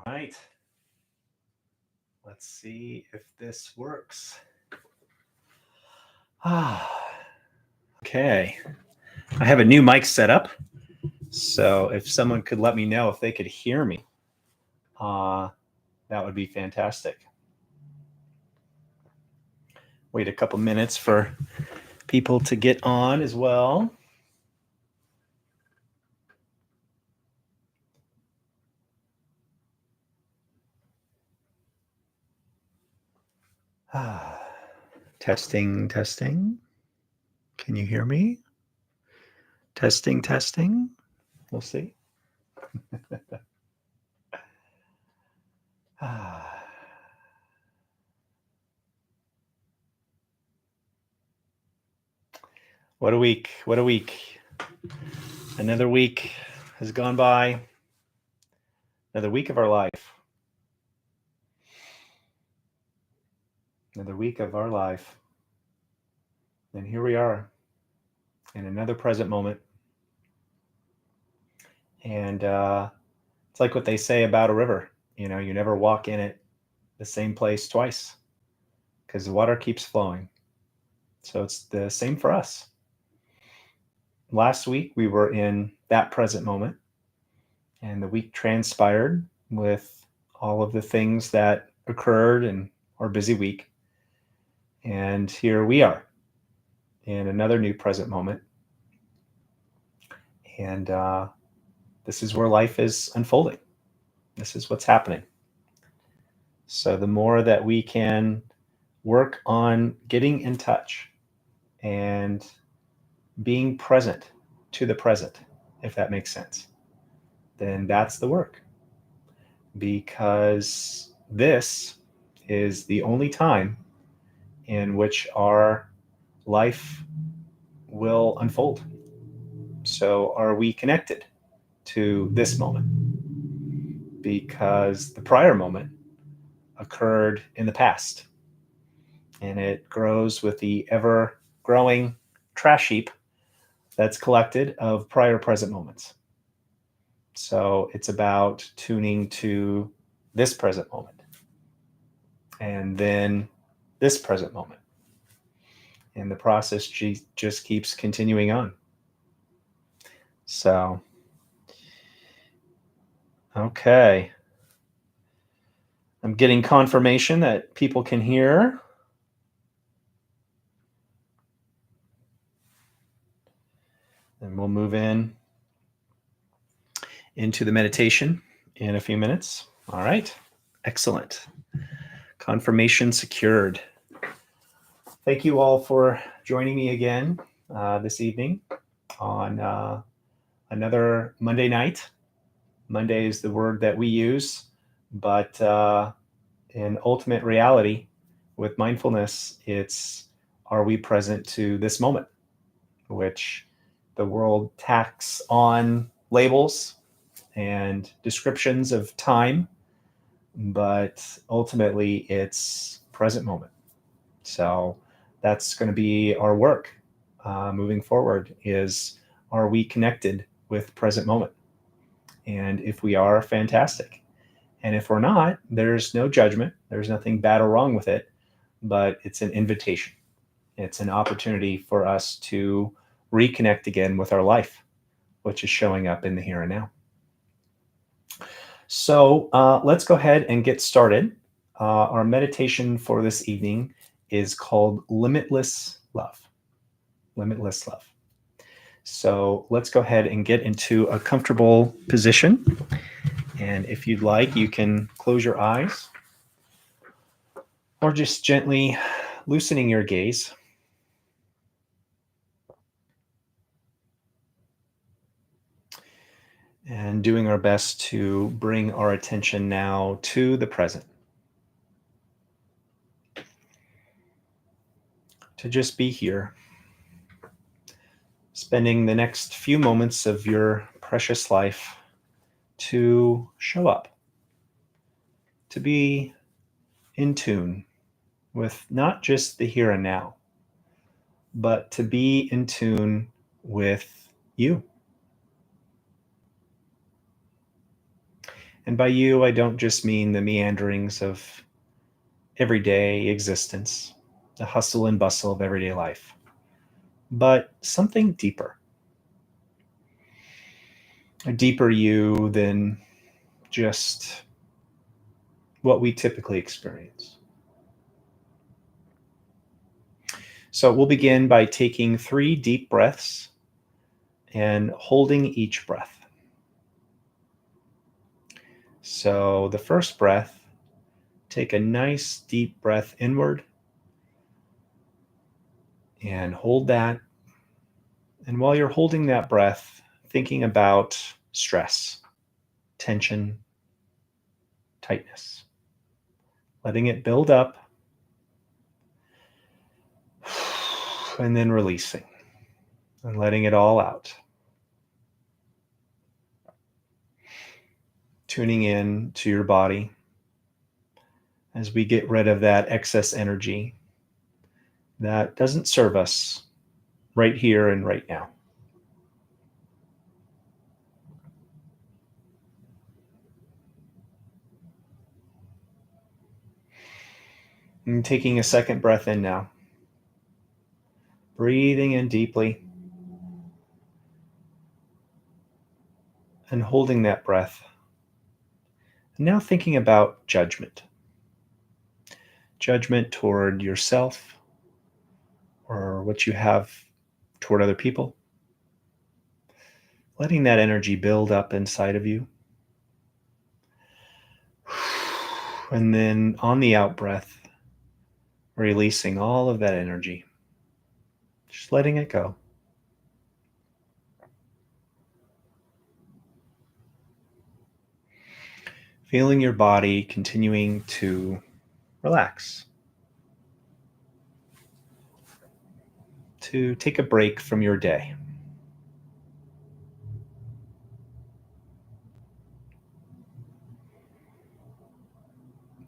right. Let's see if this works. Okay. I have a new mic set up. So if someone could let me know if they could hear me, that would be fantastic. Wait a couple minutes for people to get on as well. Testing, testing. Can you hear me? Testing, testing. We'll see. What a week. What a week. Another week has gone by. Another week of our life. Another week of our life. And here we are in another present moment. And it's like what they say about a river. You know, you never walk in it the same place twice because the water keeps flowing. So it's the same for us. Last week, we were in that present moment, and the week transpired with all of the things that occurred in our busy week. And here we are in another new present moment. And this is where life is unfolding. This is what's happening. So the more that we can work on getting in touch and being present to the present, if that makes sense, then that's the work. Because this is the only time in which our life will unfold. So are we connected to this moment? Because the prior moment occurred in the past, and it grows with the ever growing trash heap that's collected of prior present moments. So it's about tuning to this present moment and then this present moment. And the process just keeps continuing on. So, okay. I'm getting confirmation that people can hear. And we'll move into the meditation in a few minutes. All right. Excellent. Confirmation secured. Thank you all for joining me again this evening on another Monday night. Monday is the word that we use, but in ultimate reality, with mindfulness, it's are we present to this moment, which the world tacks on labels and descriptions of time, but ultimately it's present moment. So that's going to be our work moving forward is, are we connected with present moment? And if we are, fantastic. And if we're not, there's no judgment. There's nothing bad or wrong with it, but it's an invitation. It's an opportunity for us to reconnect again with our life, which is showing up in the here and now. So let's go ahead and get started. Our meditation for this evening is called Limitless Love. Limitless Love. So let's go ahead and get into a comfortable position. And if you'd like, you can close your eyes or just gently loosening your gaze. And doing our best to bring our attention now to the present. To just be here, spending the next few moments of your precious life to show up, to be in tune with not just the here and now, but to be in tune with you. And by you, I don't just mean the meanderings of everyday existence, the hustle and bustle of everyday life, but something deeper, a deeper you than just what we typically experience. So we'll begin by taking 3 deep breaths and holding each breath. So the first breath, take a nice deep breath inward and hold that. And while you're holding that breath, thinking about stress, tension, tightness, letting it build up and then releasing and letting it all out. Tuning in to your body as we get rid of that excess energy that doesn't serve us right here and right now. And taking a second breath in now, breathing in deeply and holding that breath. And now thinking about judgment toward yourself or what you have toward other people. Letting that energy build up inside of you. And then on the out breath, releasing all of that energy. Just letting it go. Feeling your body continuing to relax. To take a break from your day.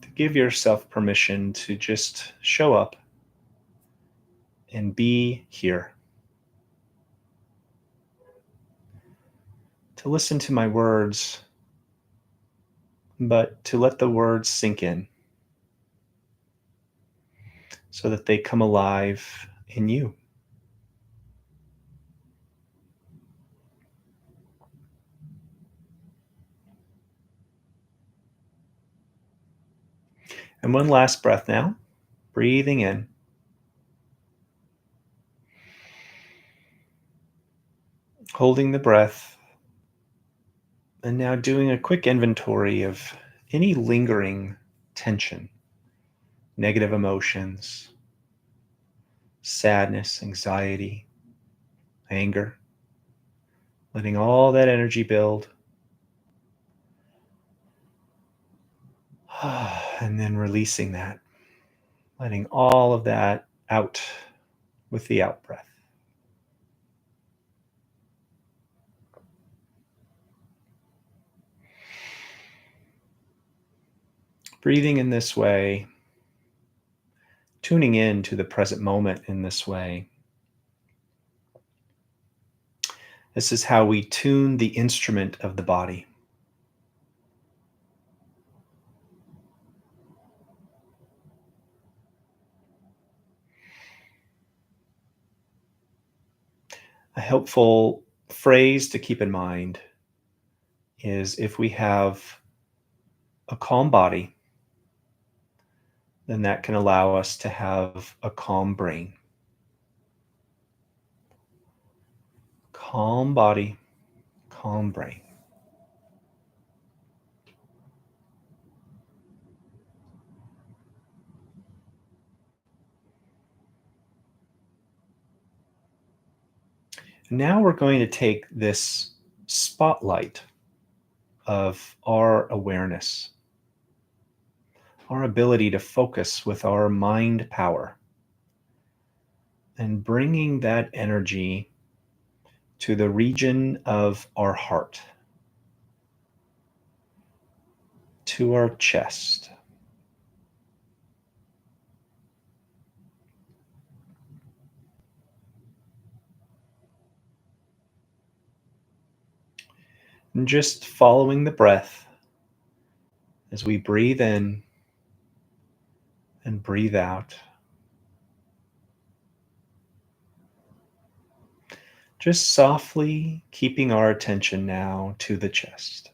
To give yourself permission to just show up and be here. To listen to my words, but to let the words sink in so that they come alive in you. And one last breath now, breathing in. Holding the breath, and now doing a quick inventory of any lingering tension, negative emotions, sadness, anxiety, anger, letting all that energy build. And then releasing that, letting all of that out with the out breath. Breathing in this way, tuning in to the present moment in this way. This is how we tune the instrument of the body. A helpful phrase to keep in mind is if we have a calm body, then that can allow us to have a calm brain. Calm body, calm brain. Now we're going to take this spotlight of our awareness, our ability to focus with our mind power, and bringing that energy to the region of our heart, to our chest. And just following the breath, As we breathe in and breathe out, just softly keeping our attention now to the chest.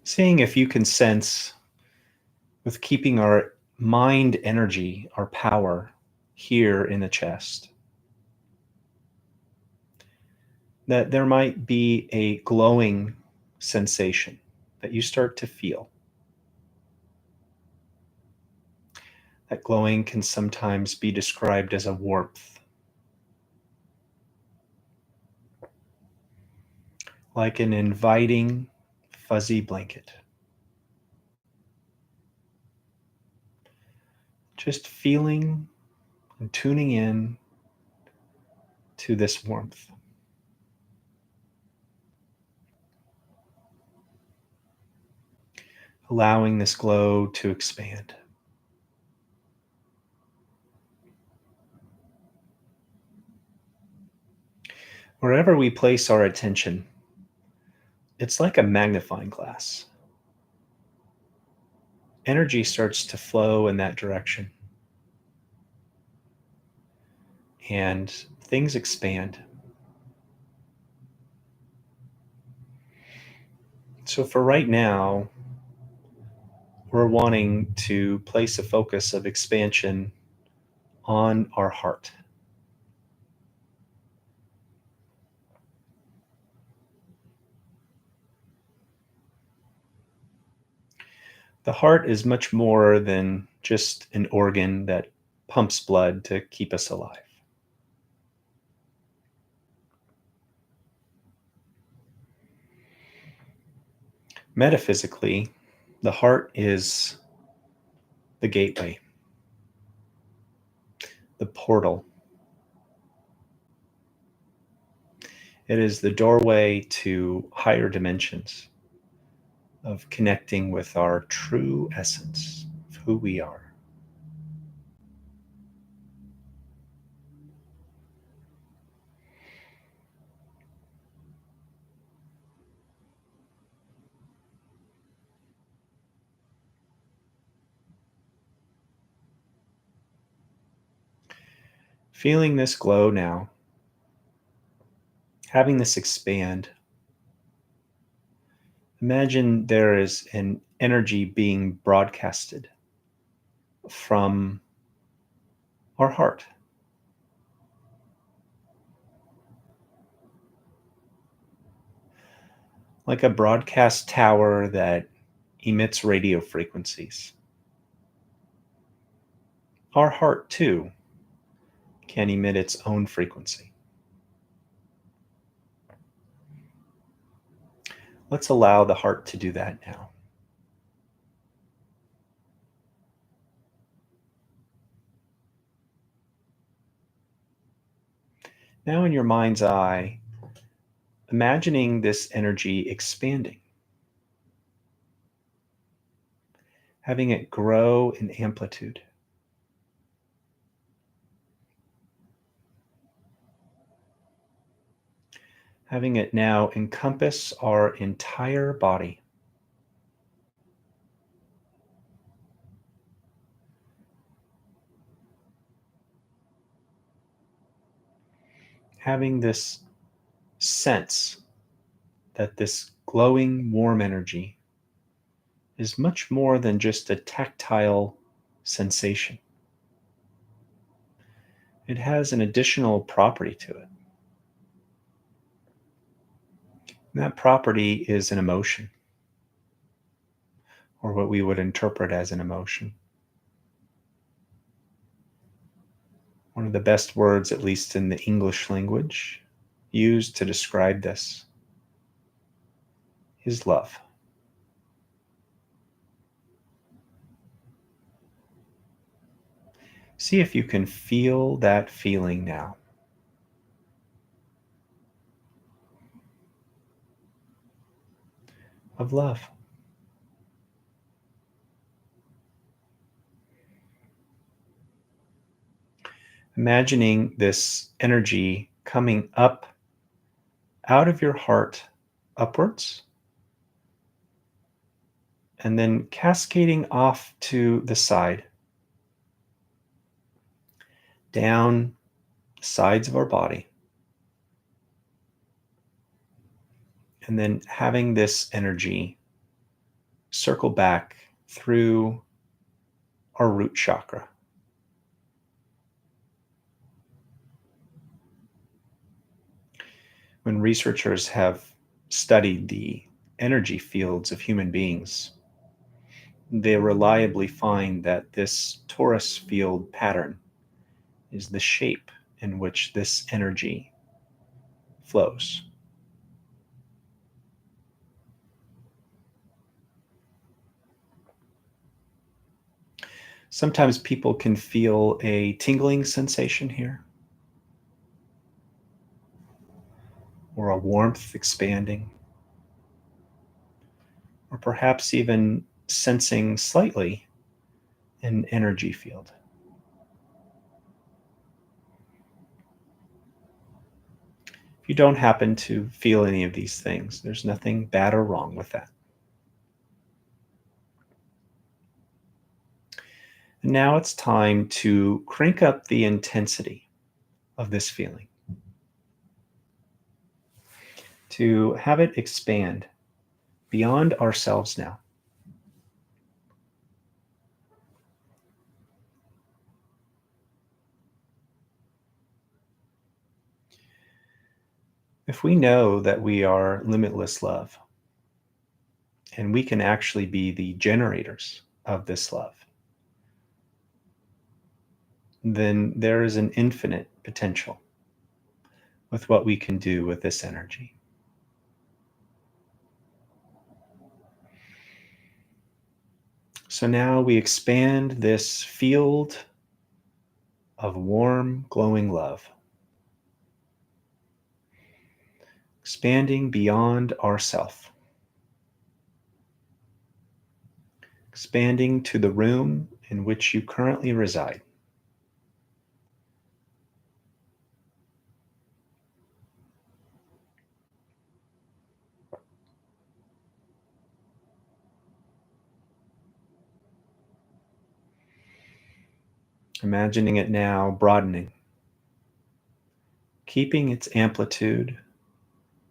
Seeing if you can sense, with keeping our mind energy, our power here in the chest, that there might be a glowing sensation that you start to feel. That glowing can sometimes be described as a warmth, like an inviting, fuzzy blanket. Just feeling and tuning in to this warmth. Allowing this glow to expand. Wherever we place our attention, it's like a magnifying glass. Energy starts to flow in that direction, and things expand. So, for right now, we're wanting to place a focus of expansion on our heart. The heart is much more than just an organ that pumps blood to keep us alive. Metaphysically, the heart is the gateway, the portal. It is the doorway to higher dimensions of connecting with our true essence of who we are. Feeling this glow now, having this expand, imagine there is an energy being broadcasted from our heart. Like a broadcast tower that emits radio frequencies. Our heart, too, can emit its own frequency. Let's allow the heart to do that now. Now, in your mind's eye, imagining this energy expanding, having it grow in amplitude. Having it now encompass our entire body. Having this sense that this glowing, warm energy is much more than just a tactile sensation. It has an additional property to it. And that property is an emotion, or what we would interpret as an emotion. One of the best words, at least in the English language, used to describe this is love. See if you can feel that feeling now. of love. Imagining this energy coming up out of your heart upwards and then cascading off to the side, down the sides of our body, and then having this energy circle back through our root chakra. When researchers have studied the energy fields of human beings, they reliably find that this torus field pattern is the shape in which this energy flows. Sometimes people can feel a tingling sensation here, or a warmth expanding, or perhaps even sensing slightly an energy field. If you don't happen to feel any of these things, there's nothing bad or wrong with that. And now it's time to crank up the intensity of this feeling, to have it expand beyond ourselves now. If we know that we are limitless love, and we can actually be the generators of this love, then there is an infinite potential with what we can do with this energy. So now we expand this field of warm, glowing love, expanding beyond ourself, expanding to the room in which you currently reside. Imagining it now broadening, keeping its amplitude,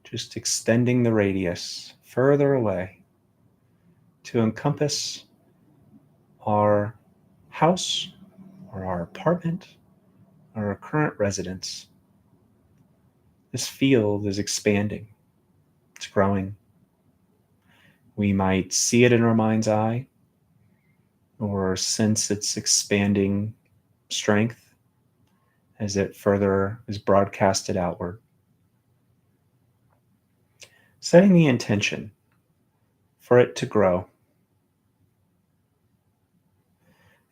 just extending the radius further away to encompass our house or our apartment or our current residence. This field is expanding, it's growing. We might see it in our mind's eye or sense its expanding strength as it further is broadcasted outward. Setting the intention for it to grow.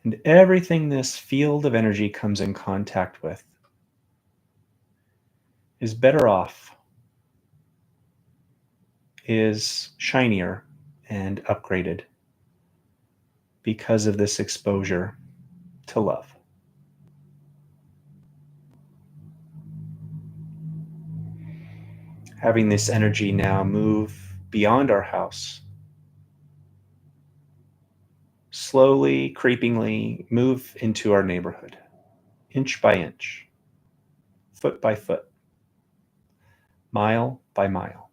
And everything this field of energy comes in contact with is better off, is shinier and upgraded because of this exposure to love. Having this energy now move beyond our house, slowly, creepingly move into our neighborhood, inch by inch, foot by foot, mile by mile.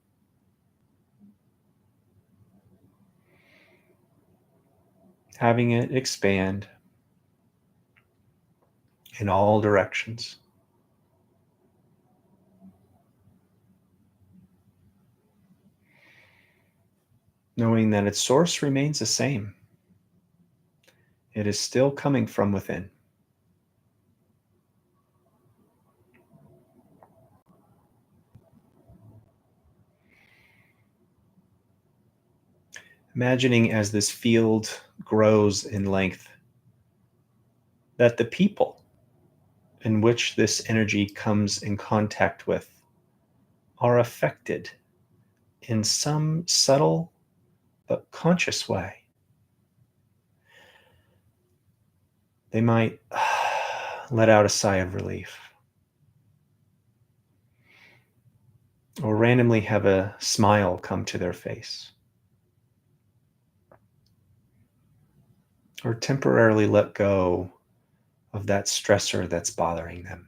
Having it expand in all directions. Knowing that its source remains the same. It is still coming from within. Imagining as this field grows in length, that the people in which this energy comes in contact with are affected in some subtle a conscious way. They might let out a sigh of relief, or randomly have a smile come to their face, or temporarily let go of that stressor that's bothering them.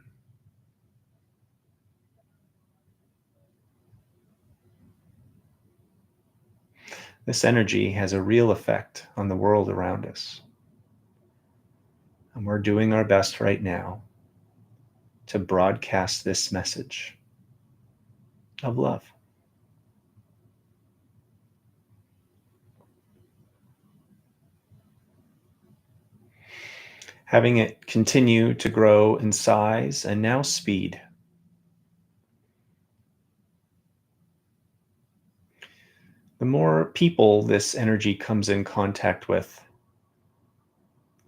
This energy has a real effect on the world around us. And we're doing our best right now to broadcast this message of love. Having it continue to grow in size and now speed. The more people this energy comes in contact with,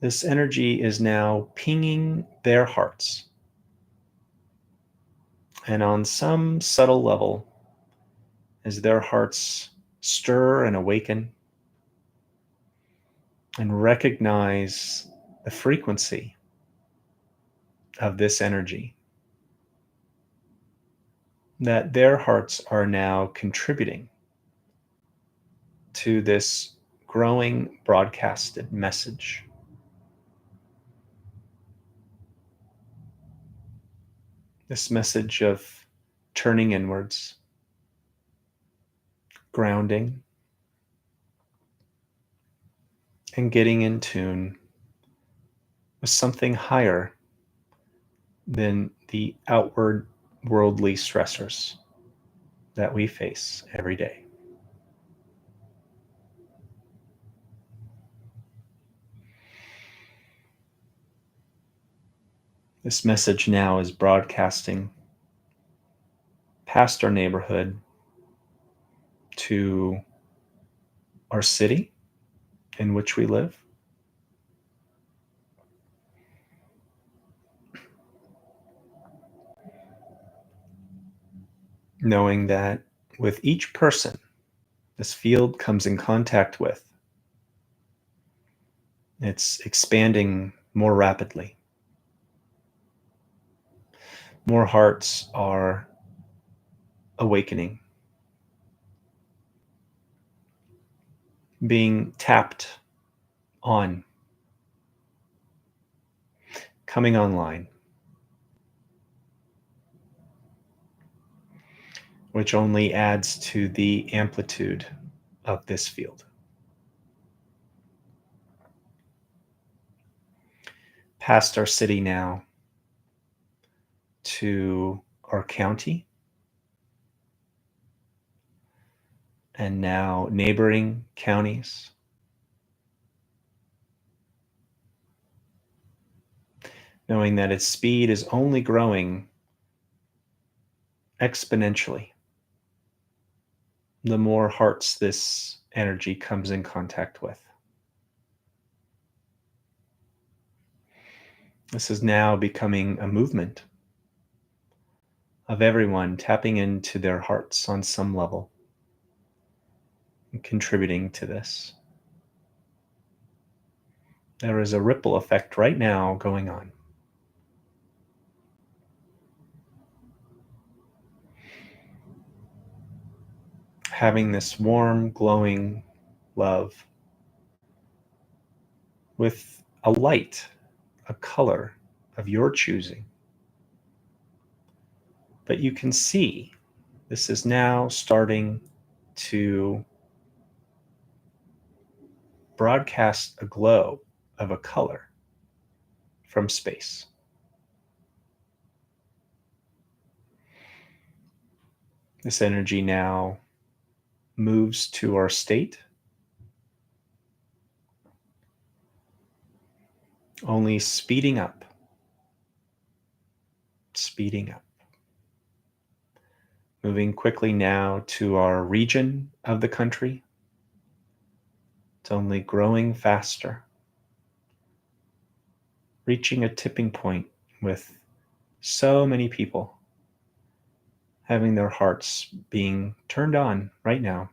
this energy is now pinging their hearts. And on some subtle level, as their hearts stir and awaken and recognize the frequency of this energy, that their hearts are now contributing to this growing broadcasted message. This message of turning inwards, grounding, and getting in tune with something higher than the outward worldly stressors that we face every day. This message now is broadcasting past our neighborhood to our city in which we live, knowing that with each person this field comes in contact with, it's expanding more rapidly. More hearts are awakening, being tapped on, coming online, which only adds to the amplitude of this field. Past our city now to our county, and now neighboring counties, knowing that its speed is only growing exponentially the more hearts this energy comes in contact with. This is now becoming a movement of everyone tapping into their hearts on some level and contributing to this. There is a ripple effect right now going on. Having this warm, glowing love with a light, a color of your choosing. But you can see this is now starting to broadcast a glow of a color from space. This energy now moves to our state, only speeding up, moving quickly now to our region of the country. It's only growing faster, reaching a tipping point with so many people having their hearts being turned on right now.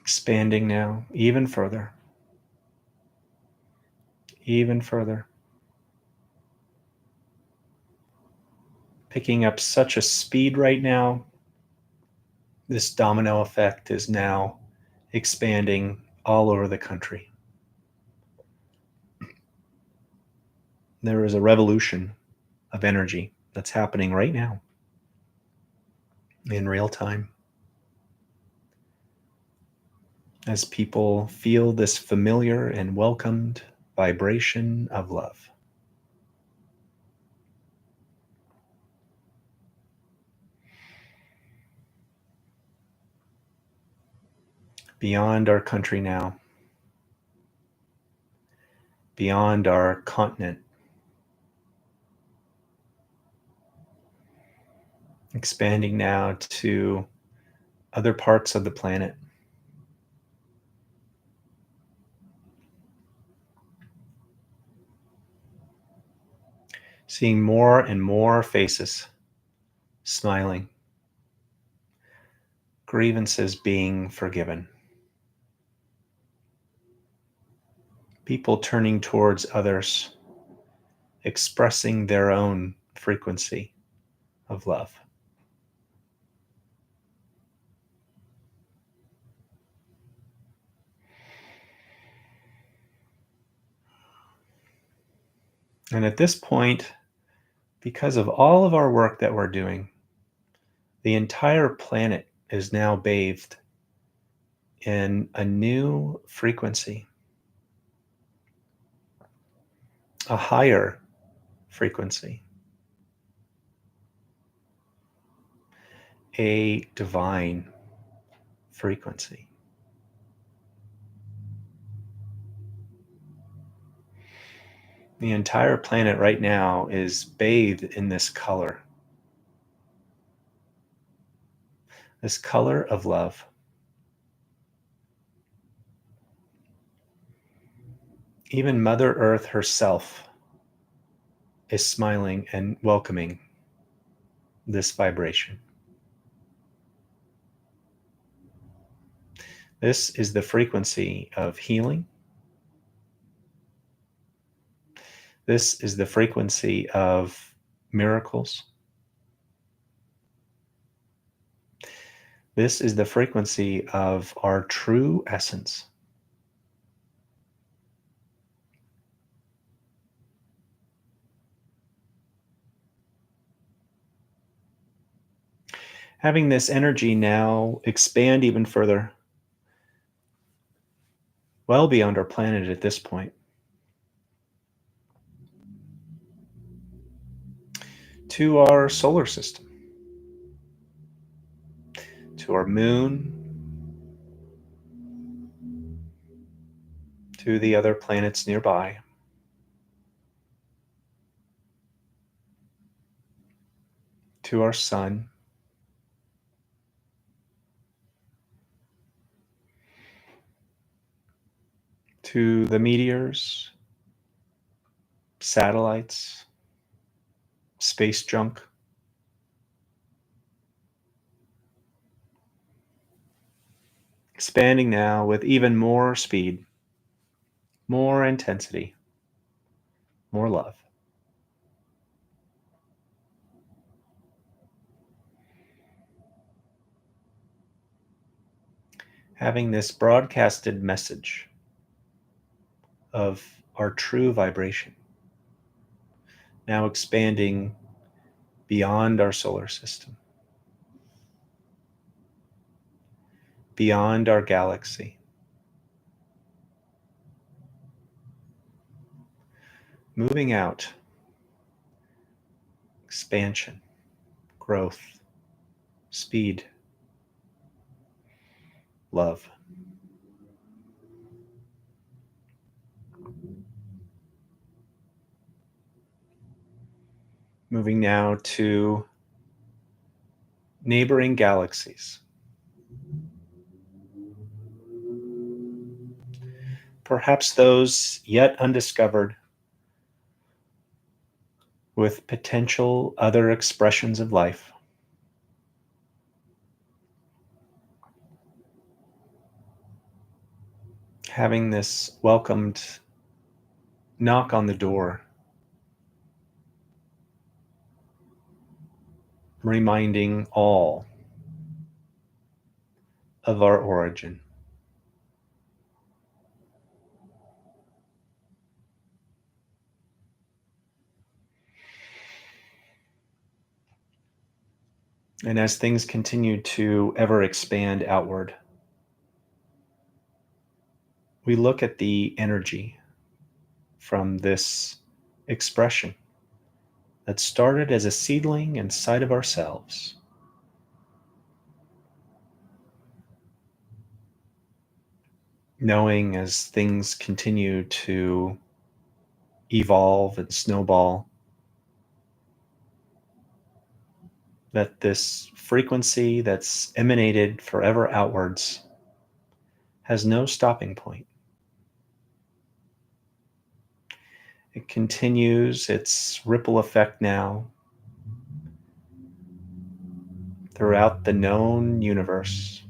Expanding now even further, even further. Picking up such a speed right now. This domino effect is now expanding all over the country. There is a revolution of energy that's happening right now in real time as people feel this familiar and welcomed vibration of love. Beyond our country now, beyond our continent, expanding now to other parts of the planet. Seeing more and more faces smiling, grievances being forgiven, people turning towards others, expressing their own frequency of love. And at this point, because of all of our work that we're doing, the entire planet is now bathed in a new frequency, a higher frequency, a divine frequency. The entire planet right now is bathed in this color of love. Even Mother Earth herself is smiling and welcoming this vibration. This is the frequency of healing. This is the frequency of miracles. This is the frequency of our true essence. Having this energy now expand even further, well beyond our planet at this point, to our solar system, to our moon, to the other planets nearby, to our sun, to the meteors, satellites, space junk, expanding now with even more speed, more intensity, more love. Having this broadcasted message of our true vibration now expanding beyond our solar system, beyond our galaxy, moving out, expansion, growth, speed, love. Moving now to neighboring galaxies. Perhaps those yet undiscovered, with potential other expressions of life. having this welcomed knock on the door, reminding all of our origin. And as things continue to ever expand outward, we look at the energy from this expression that started as a seedling inside of ourselves. Knowing as things continue to evolve and snowball, that this frequency that's emanated forever outwards has no stopping point. It continues its ripple effect now throughout the known universe.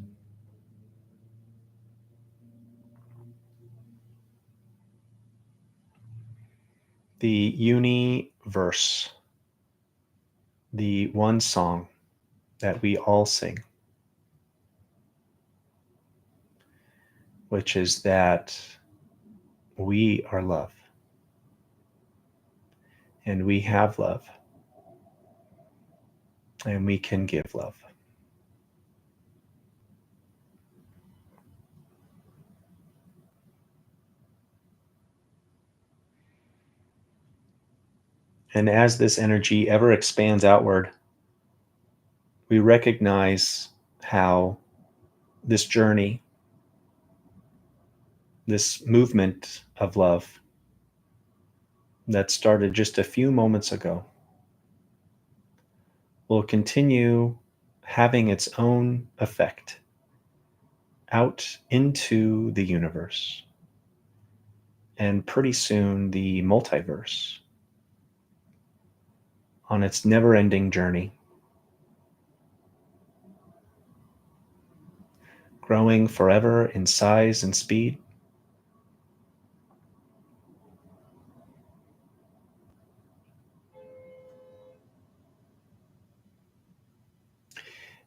The universe, the one song that we all sing, which is that we are love and we have love and we can give love. And as this energy ever expands outward, we recognize how this journey, this movement of love that started just a few moments ago, will continue having its own effect out into the universe and pretty soon the multiverse on its never ending journey, growing forever in size and speed.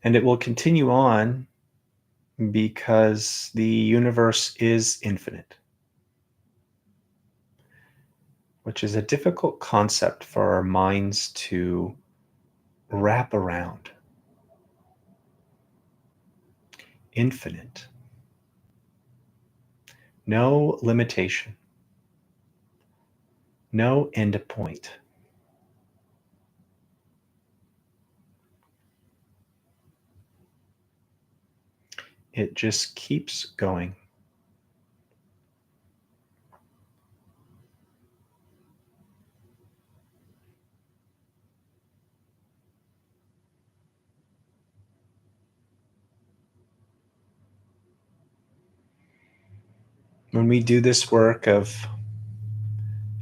And it will continue on because the universe is infinite, which is a difficult concept for our minds to wrap around. Infinite. No limitation. No end point. It just keeps going. When we do this work of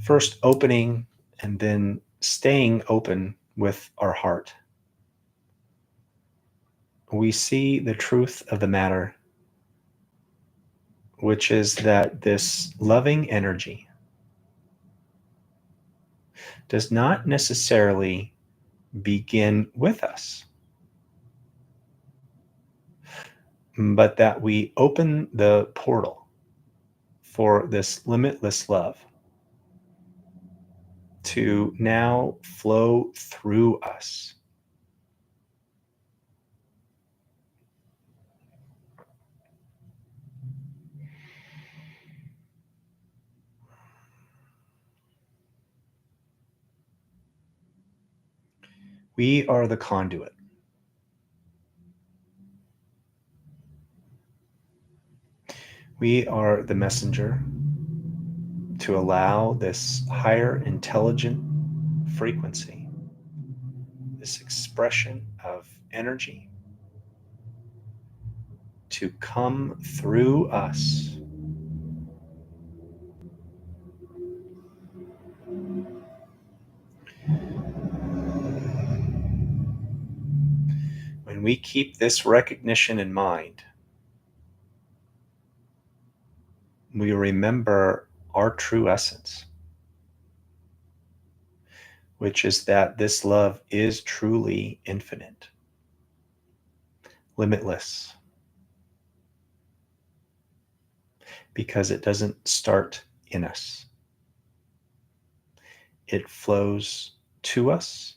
first opening and then staying open with our heart, we see the truth of the matter, which is that this loving energy does not necessarily begin with us, but that we open the portal for this limitless love to now flow through us. We are the conduit. We are the messenger to allow this higher intelligent frequency, this expression of energy, to come through us. When we keep this recognition in mind, we remember our true essence, which is that this love is truly infinite, limitless, because it doesn't start in us. It flows to us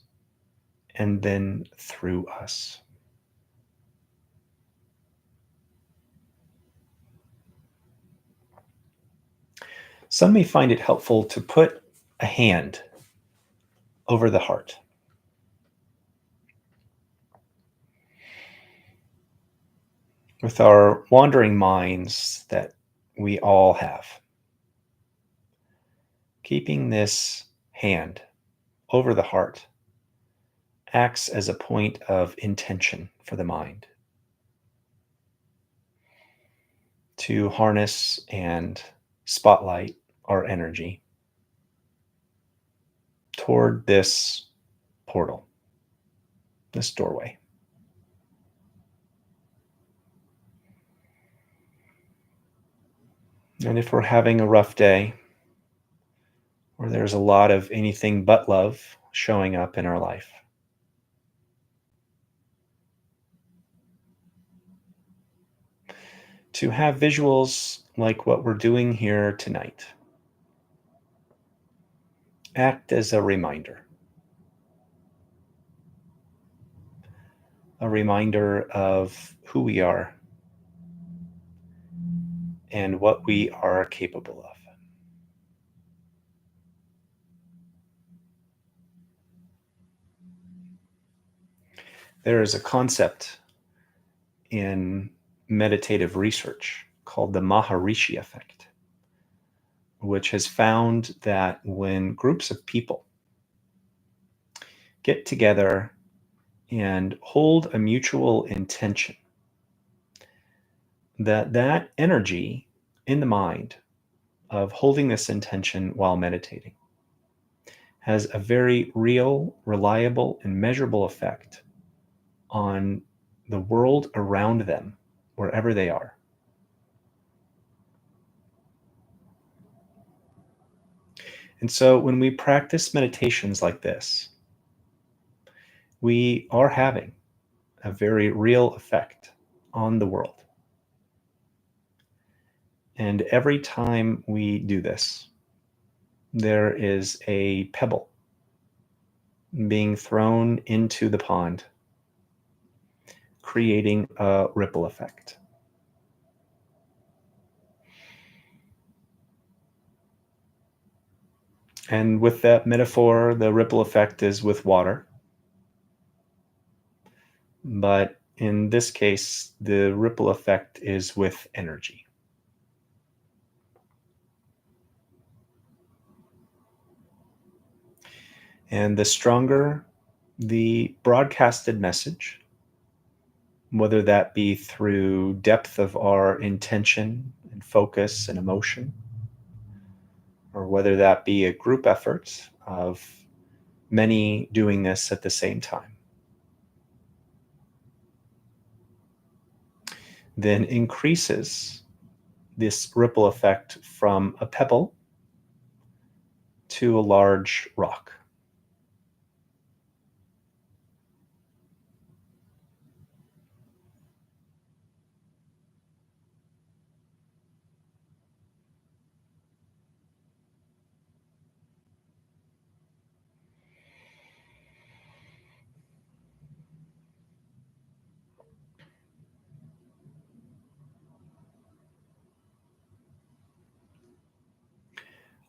and then through us. Some may find it helpful to put a hand over the heart. With our wandering minds that we all have, keeping this hand over the heart acts as a point of intention for the mind to harness and spotlight our energy toward this portal, this doorway. And if we're having a rough day, or there's a lot of anything but love showing up in our life, to have visuals like what we're doing here tonight act as a reminder of who we are and what we are capable of. There is a concept in meditative research called the Maharishi effect, which has found that when groups of people get together and hold a mutual intention, that energy in the mind of holding this intention while meditating has a very real, reliable, and measurable effect on the world around them, wherever they are. And so when we practice meditations like this, we are having a very real effect on the world. And every time we do this, there is a pebble being thrown into the pond, creating a ripple effect. And with that metaphor, the ripple effect is with water. But in this case, the ripple effect is with energy. And the stronger the broadcasted message, whether that be through depth of our intention and focus and emotion, or whether that be a group effort of many doing this at the same time, then increases this ripple effect from a pebble to a large rock.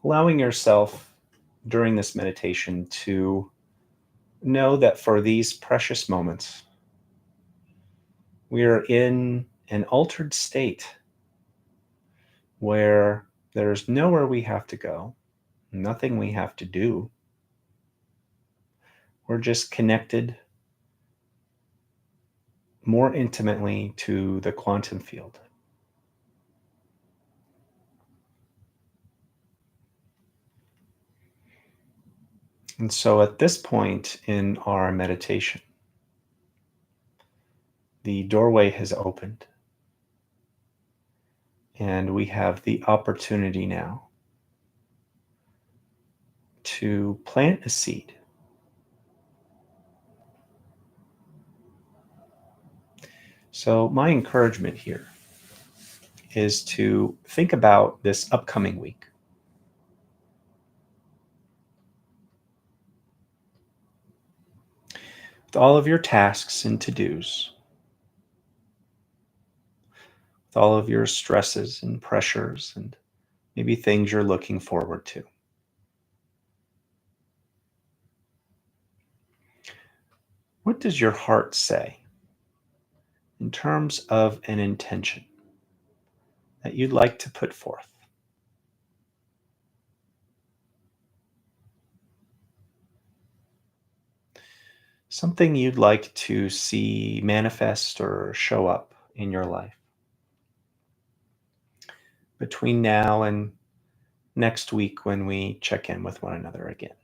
Allowing yourself during this meditation to know that for these precious moments, we are in an altered state where there's nowhere we have to go, nothing we have to do. We're just connected more intimately to the quantum field. And so at this point in our meditation, the doorway has opened And we have the opportunity now to plant a seed. So, my encouragement here is to think about this upcoming week. With all of your tasks and to dos, with all of your stresses and pressures, and maybe things you're looking forward to. What does your heart say in terms of an intention that you'd like to put forth? Something you'd like to see manifest or show up in your life between now and next week when we check in with one another again.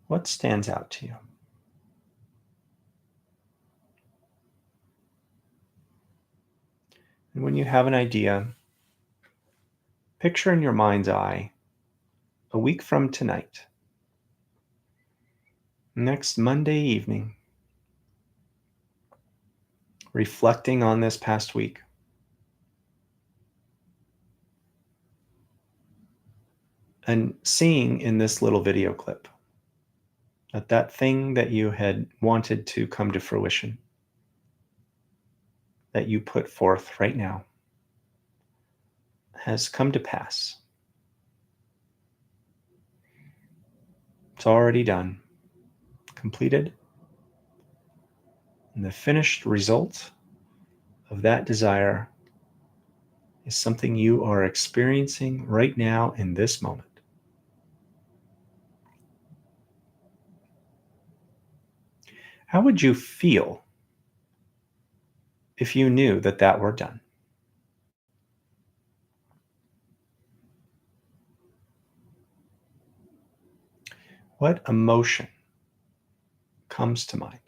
What stands out to you? And when you have an idea, picture in your mind's eye a week from tonight, next Monday evening, reflecting on this past week, and seeing in this little video clip that that thing that you had wanted to come to fruition, that you put forth right now, has come to pass. It's already done, completed, and the finished result of that desire is something you are experiencing right now in this moment. How would you feel if you knew that that were done? What emotion comes to mind?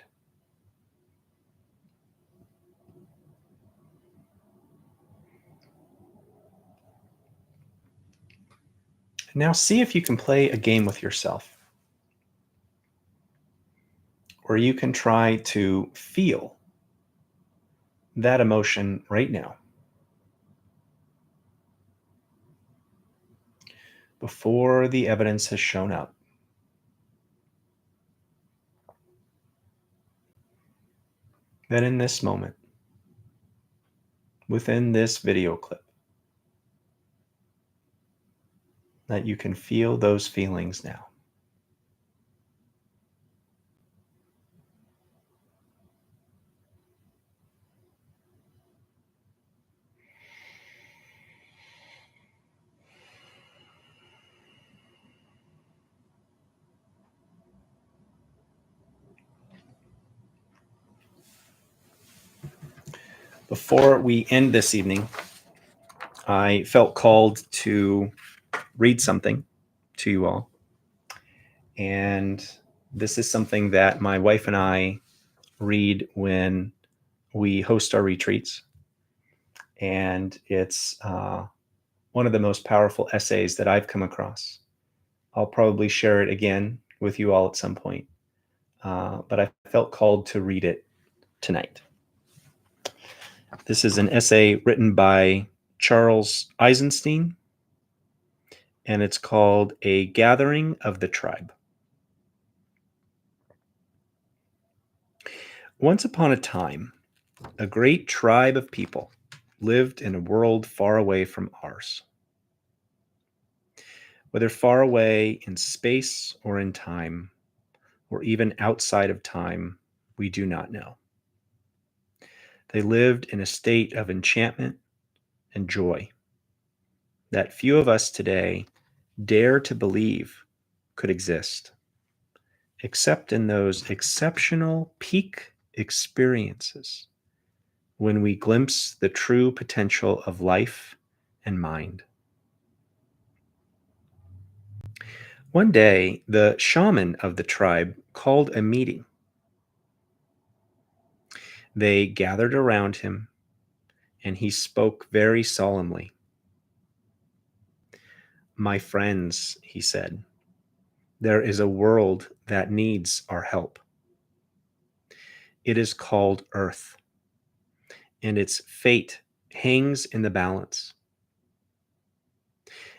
Now see if you can play a game with yourself, or you can try to feel that emotion right now before the evidence has shown up. That in this moment, within this video clip, that you can feel those feelings now. Before we end this evening, I felt called to read something to you all. And this is something that my wife and I read when we host our retreats. And it's one of the most powerful essays that I've come across. I'll probably share it again with you all at some point. But I felt called to read it tonight. This is an essay written by Charles Eisenstein, and it's called A Gathering of the Tribe. Once upon a time, a great tribe of people lived in a world far away from ours. Whether far away in space or in time, or even outside of time, we do not know. They lived in a state of enchantment and joy that few of us today dare to believe could exist, except in those exceptional peak experiences when we glimpse the true potential of life and mind. One day, the shaman of the tribe called a meeting. They gathered around him, and he spoke very solemnly. "My friends," he said, "there is a world that needs our help. It is called Earth, and its fate hangs in the balance.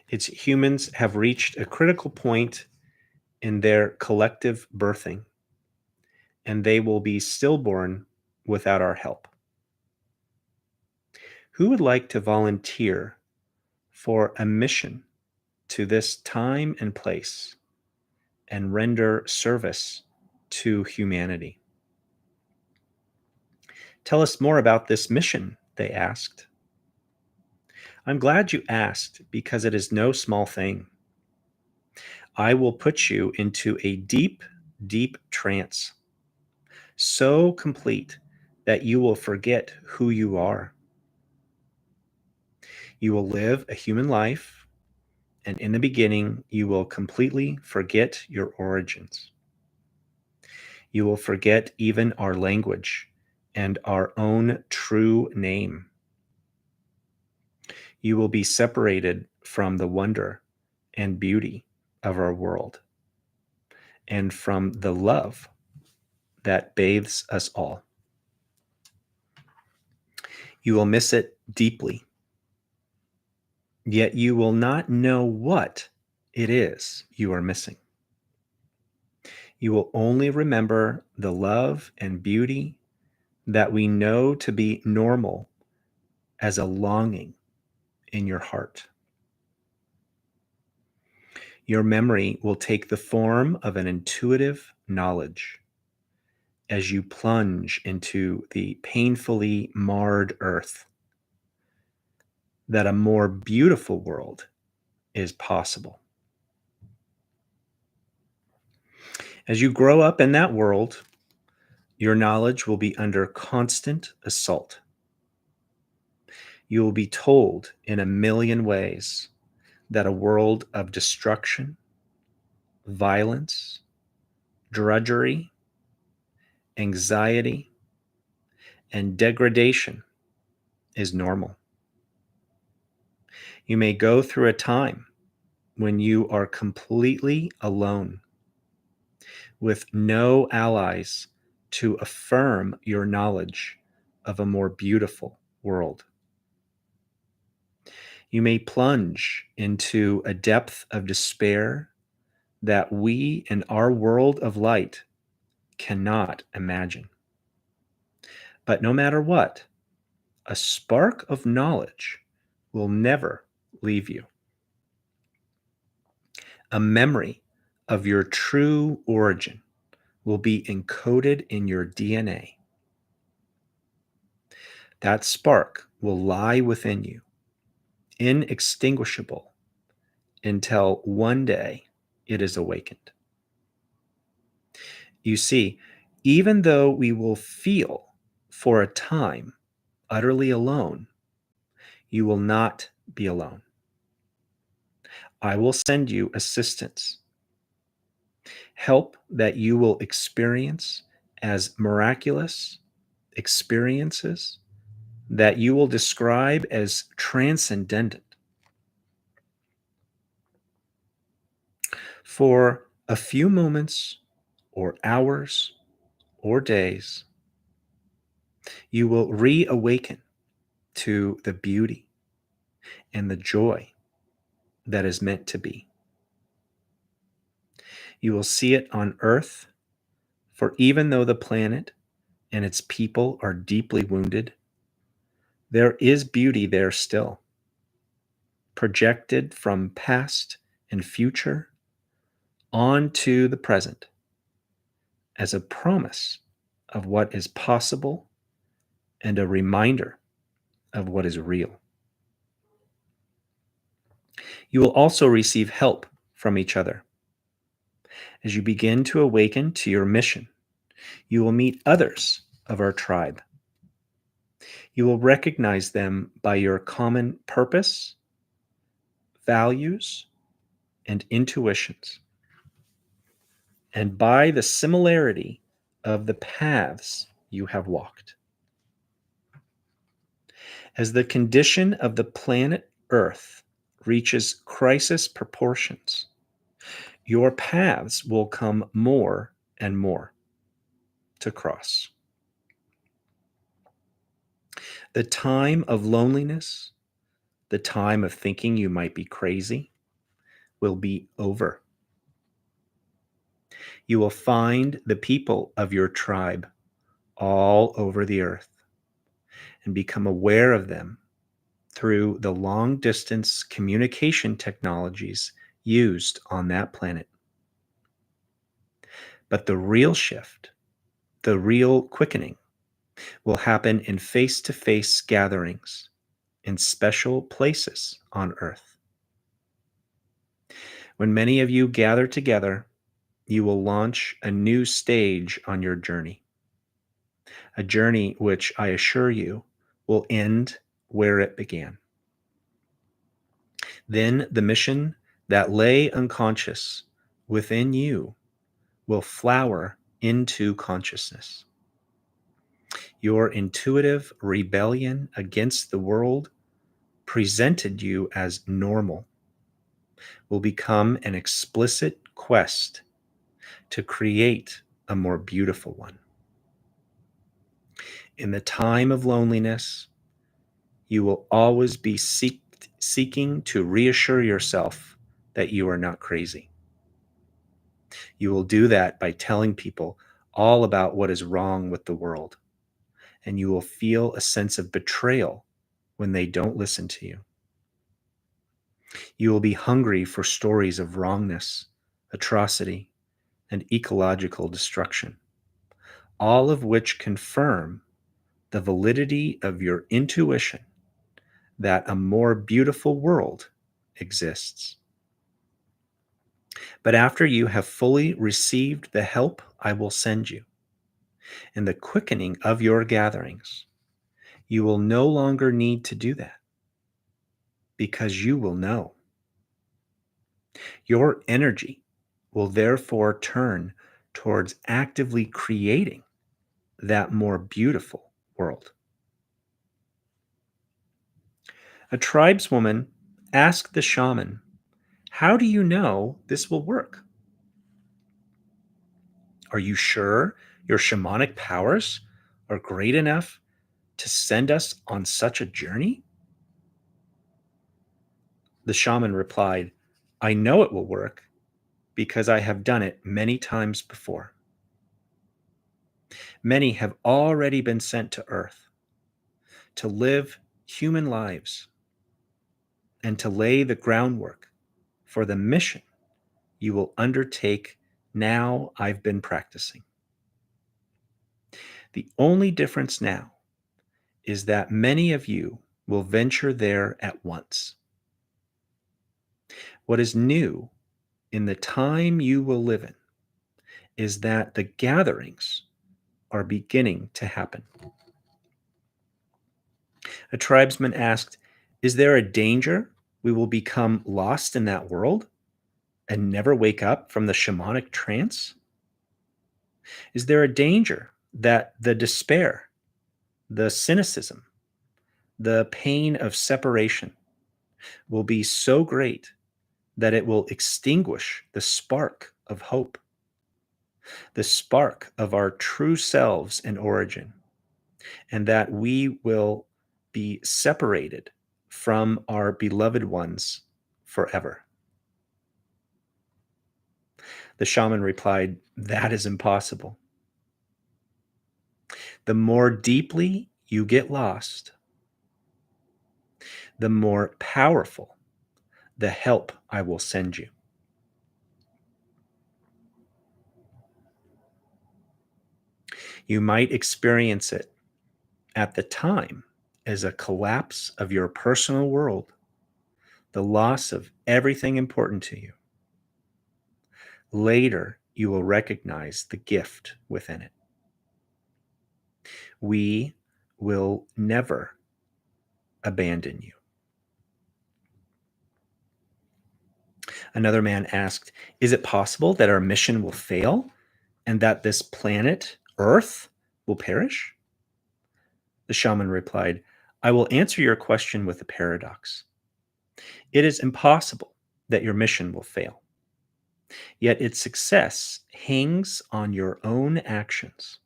Its humans have reached a critical point in their collective birthing, and they will be stillborn without our help. Who would like to volunteer for a mission to this time and place and render service to humanity?" "Tell us more about this mission," they asked. "I'm glad you asked because it is no small thing. I will put you into a deep, deep trance, so complete that you will forget who you are. You will live a human life, and in the beginning, you will completely forget your origins. You will forget even our language and our own true name. You will be separated from the wonder and beauty of our world and from the love that bathes us all. You will miss it deeply, yet you will not know what it is you are missing. You will only remember the love and beauty that we know to be normal as a longing in your heart. Your memory will take the form of an intuitive knowledge as you plunge into the painfully marred earth that a more beautiful world is possible. As you grow up in that world, your knowledge will be under constant assault. You will be told in a million ways that a world of destruction, violence, drudgery, anxiety, and degradation is normal. You may go through a time when you are completely alone, with no allies to affirm your knowledge of a more beautiful world. You may plunge into a depth of despair that we in our world of light cannot imagine. But no matter what, a spark of knowledge will never leave you. A memory of your true origin will be encoded in your DNA. That spark will lie within you, inextinguishable, until one day it is awakened. You see, even though we will feel for a time utterly alone, you will not be alone. I will send you assistance, help that you will experience as miraculous experiences that you will describe as transcendent. For a few moments or hours or days, you will reawaken to the beauty and the joy that is meant to be. You will see it on Earth, for even though the planet and its people are deeply wounded, there is beauty there still, projected from past and future onto the present as a promise of what is possible and a reminder of what is real. You will also receive help from each other. As you begin to awaken to your mission, you will meet others of our tribe. You will recognize them by your common purpose, values, and intuitions, and by the similarity of the paths you have walked. As the condition of the planet Earth reaches crisis proportions, your paths will come more and more to cross. The time of loneliness, the time of thinking you might be crazy, will be over. You will find the people of your tribe all over the earth and become aware of them through the long distance communication technologies used on that planet. But the real shift, the real quickening, will happen in face to face gatherings in special places on earth. When many of you gather together, you will launch a new stage on your journey, a journey which I assure you will end where it began. Then the mission that lay unconscious within you will flower into consciousness. Your intuitive rebellion against the world presented you as normal will become an explicit quest to create a more beautiful one. In the time of loneliness, you will always be seeking to reassure yourself that you are not crazy. You will do that by telling people all about what is wrong with the world, and you will feel a sense of betrayal when they don't listen to you. You will be hungry for stories of wrongness, atrocity, and ecological destruction, all of which confirm the validity of your intuition that a more beautiful world exists. But after you have fully received the help I will send you and the quickening of your gatherings, you will no longer need to do that because you will know. Your energy will therefore turn towards actively creating that more beautiful world. A tribeswoman asked the shaman, "How do you know this will work? Are you sure your shamanic powers are great enough to send us on such a journey?" The shaman replied, "I know it will work because I have done it many times before. Many have already been sent to Earth to live human lives and to lay the groundwork for the mission you will undertake now I've been practicing. The only difference now is that many of you will venture there at once. What is new in the time you will live in is that the gatherings are beginning to happen." A tribesman asked, "Is there a danger we will become lost in that world and never wake up from the shamanic trance? Is there a danger that the despair, the cynicism, the pain of separation will be so great that it will extinguish the spark of hope, the spark of our true selves and origin, and that we will be separated from our beloved ones forever?" The shaman replied, "That is impossible. The more deeply you get lost, the more powerful the help I will send you. You might experience it at the time as a collapse of your personal world, the loss of everything important to you. Later, you will recognize the gift within it. We will never abandon you." Another man asked, "Is it possible that our mission will fail and that this planet, Earth, will perish?" The shaman replied, I will answer your question with a paradox. It is impossible that your mission will fail, yet its success hangs on your own actions.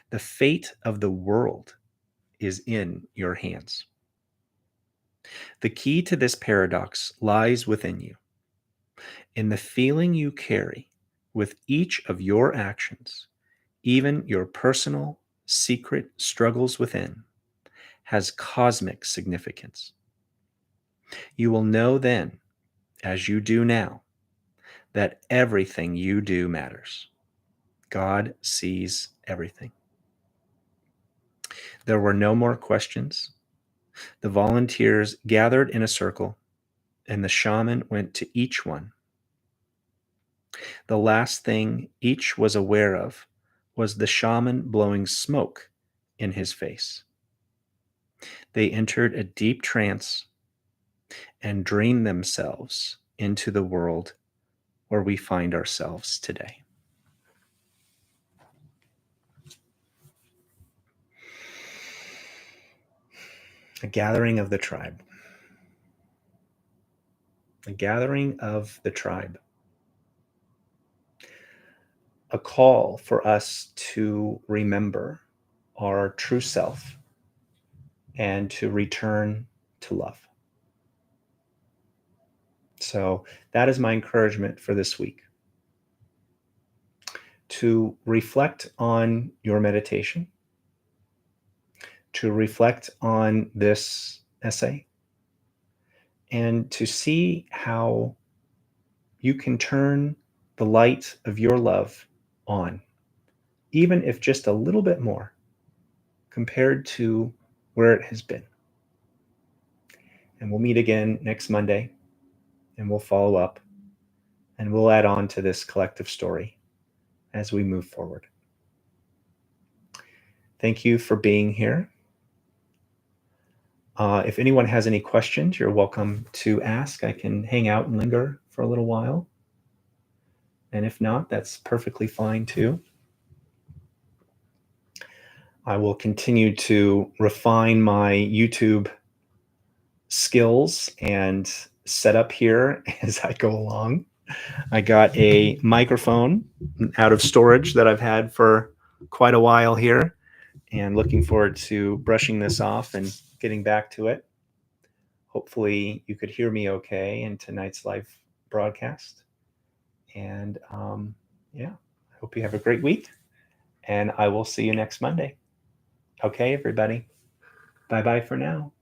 The fate of the world is in your hands. The key to this paradox lies within you, in the feeling you carry with each of your actions, even your personal, secret struggles within, has cosmic significance. You will know then, as you do now, that everything you do matters. God sees everything. There were no more questions. The volunteers gathered in a circle, and the shaman went to each one. The last thing each was aware of was the shaman blowing smoke in his face. They entered a deep trance and dreamed themselves into the world where we find ourselves today. A gathering of the tribe. A gathering of the tribe. A call for us to remember our true self and to return to love. So that is my encouragement for this week. To reflect on your meditation, to reflect on this essay, and to see how you can turn the light of your love on, even if just a little bit more compared to where it has been. And we'll meet again next Monday, and we'll follow up, and we'll add on to this collective story as we move forward. Thank you for being here. If anyone has any questions, you're welcome to ask. I can hang out and linger for a little while. And if not, that's perfectly fine too. I will continue to refine my YouTube skills and setup here as I go along. I got a microphone out of storage that I've had for quite a while here, and looking forward to brushing this off and getting back to it. Hopefully you could hear me okay in tonight's live broadcast. And yeah, I hope you have a great week, and I will see you next Monday. Okay, everybody. Bye-bye for now.